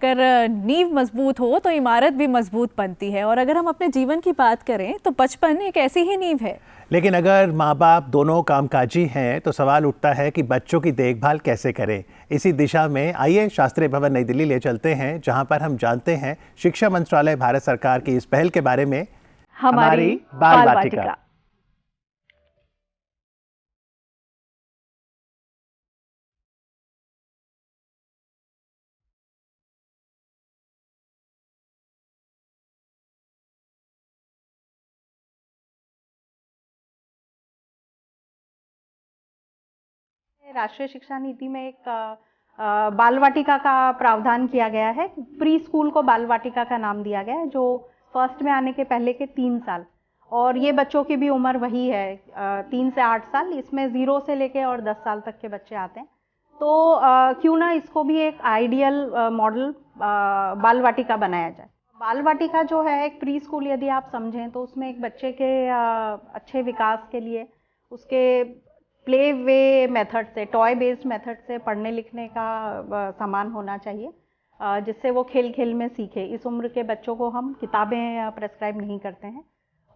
अगर नींव मजबूत हो तो इमारत भी मजबूत बनती है। और अगर हम अपने जीवन की बात करें तो बचपन एक ऐसी ही नींव है। लेकिन अगर माँ बाप दोनों कामकाजी हैं तो सवाल उठता है कि बच्चों की देखभाल कैसे करें। इसी दिशा में आइए शास्त्री भवन नई दिल्ली ले चलते हैं, जहां पर हम जानते हैं शिक्षा मंत्रालय भारत सरकार की इस पहल के बारे में। हमारी बाल वाटिका। राष्ट्रीय शिक्षा नीति में एक बाल वाटिका का प्रावधान किया गया है। प्री स्कूल को बाल वाटिका का नाम दिया गया है, जो फर्स्ट में आने के पहले के 3 साल, और ये बच्चों की भी उम्र वही है 3 से 8 साल। इसमें 0 से लेके और 10 साल तक के बच्चे आते हैं। तो क्यों ना इसको भी एक आइडियल मॉडल बाल वाटिका बनाया जाए। बाल वाटिका जो है एक प्री स्कूल यदि आप समझें तो उसमें एक बच्चे के अच्छे विकास के लिए उसके प्ले वे मेथड से, टॉय बेस्ड मेथड से पढ़ने लिखने का सामान होना चाहिए, जिससे वो खेल खेल में सीखे। इस उम्र के बच्चों को हम किताबें प्रेस्क्राइब नहीं करते हैं।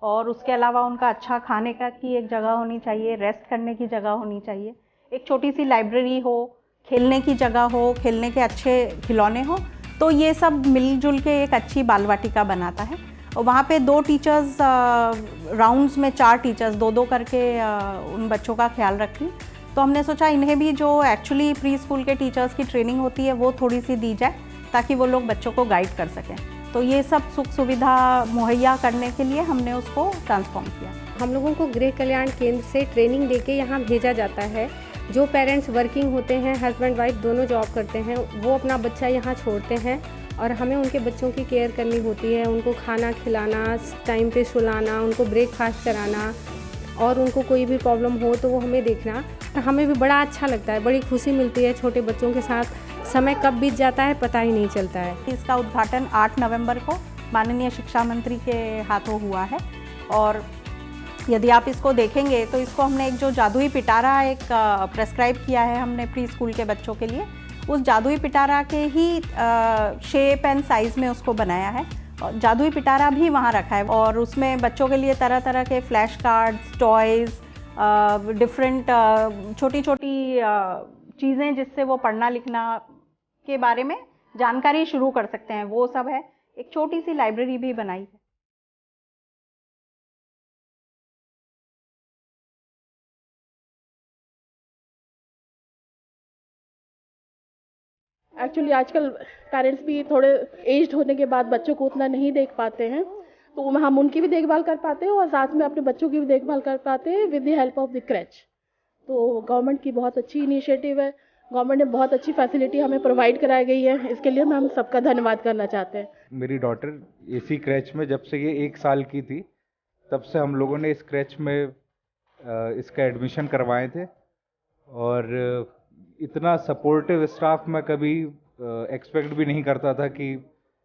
और उसके अलावा उनका अच्छा खाने का की एक जगह होनी चाहिए, रेस्ट करने की जगह होनी चाहिए, एक छोटी सी लाइब्रेरी हो, खेलने की जगह हो, खेलने के अच्छे खिलौने हो। तो ये सब मिलजुल के एक अच्छी बाल वाटिका बनाता है। और वहाँ पे 2 टीचर्स राउंड्स में 4 टीचर्स 2-2 करके उन बच्चों का ख्याल रखती। तो हमने सोचा इन्हें भी जो एक्चुअली प्री स्कूल के टीचर्स की ट्रेनिंग होती है वो थोड़ी सी दी जाए, ताकि वो लोग बच्चों को गाइड कर सकें। तो ये सब सुख सुविधा मुहैया करने के लिए हमने उसको ट्रांसफॉर्म किया। हम लोगों को गृह कल्याण केंद्र से ट्रेनिंग देके यहाँ भेजा जाता है। जो पेरेंट्स वर्किंग होते हैं, हस्बैंड वाइफ दोनों जॉब करते हैं, वो अपना बच्चा यहाँ छोड़ते हैं और हमें उनके बच्चों की केयर करनी होती है। उनको खाना खिलाना, टाइम पे सुलाना, उनको ब्रेकफास्ट कराना, और उनको कोई भी प्रॉब्लम हो तो वो हमें देखना। हमें भी बड़ा अच्छा लगता है, बड़ी खुशी मिलती है। छोटे बच्चों के साथ समय कब बीत जाता है पता ही नहीं चलता है। इसका उद्घाटन 8 नवंबर को माननीय शिक्षा मंत्री के हाथों हुआ है। और यदि आप इसको देखेंगे तो इसको हमने एक जो जादुई पिटारा एक प्रेस्क्राइब किया है हमने प्री स्कूल के बच्चों के लिए, उस जादुई पिटारा के ही शेप एंड साइज़ में उसको बनाया है। और जादुई पिटारा भी वहाँ रखा है और उसमें बच्चों के लिए तरह तरह के फ्लैश कार्ड्स, टॉयज़, डिफरेंट छोटी छोटी चीज़ें जिससे वो पढ़ना लिखना के बारे में जानकारी शुरू कर सकते हैं, वो सब है। एक छोटी सी लाइब्रेरी भी बनाई है। एक्चुअली आजकल पेरेंट्स भी थोड़े एज्ड होने के बाद बच्चों को उतना नहीं देख पाते हैं, तो हम उनकी भी देखभाल कर पाते हैं और साथ में अपने बच्चों की भी देखभाल कर पाते हैं with the help of the क्रैच। तो गवर्नमेंट की बहुत अच्छी इनिशिएटिव है। गवर्नमेंट ने बहुत अच्छी फैसिलिटी हमें प्रोवाइड कराई गई है, इसके लिए हम सबका धन्यवाद करना चाहते हैं। मेरी डॉटर इसी क्रैच में जब से ये 1 साल की थी तब से हम लोगों ने इस क्रैच में इसका एडमिशन करवाए थे। और इतना सपोर्टिव स्टाफ मैं कभी एक्सपेक्ट भी नहीं करता था कि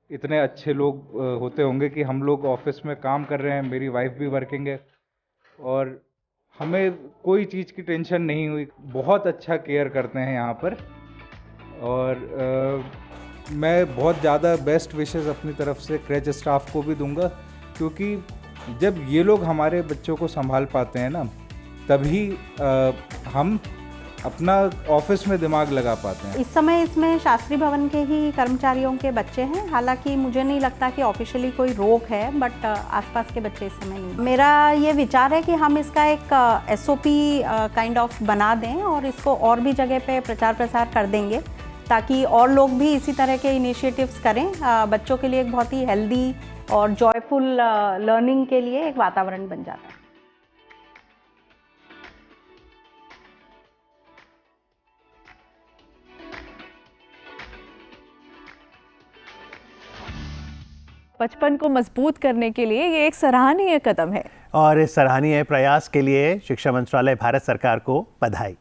इतने अच्छे लोग होते होंगे। कि हम लोग ऑफिस में काम कर रहे हैं, मेरी वाइफ भी वर्किंग है और हमें कोई चीज़ की टेंशन नहीं हुई। बहुत अच्छा केयर करते हैं यहाँ पर। और मैं बहुत ज़्यादा बेस्ट विशेस अपनी तरफ से क्रैच स्टाफ को भी दूंगा, क्योंकि जब ये लोग हमारे बच्चों को संभाल पाते हैं ना, तभी हम अपना ऑफिस में दिमाग लगा पाते हैं। इस समय इसमें शास्त्री भवन के ही कर्मचारियों के बच्चे हैं। हालांकि मुझे नहीं लगता कि ऑफिशियली कोई रोक है, बट आसपास के बच्चे इस समय नहीं। मेरा ये विचार है कि हम इसका एक SOP काइंड ऑफ बना दें और इसको और भी जगह पे प्रचार प्रसार कर देंगे, ताकि और लोग भी इसी तरह के इनिशिएटिव्स करें। बच्चों के लिए एक बहुत ही हेल्दी और जॉयफुल लर्निंग के लिए एक वातावरण बन जाता है। बचपन को मजबूत करने के लिए ये एक सराहनीय कदम है। और इस सराहनीय प्रयास के लिए शिक्षा मंत्रालय भारत सरकार को बधाई।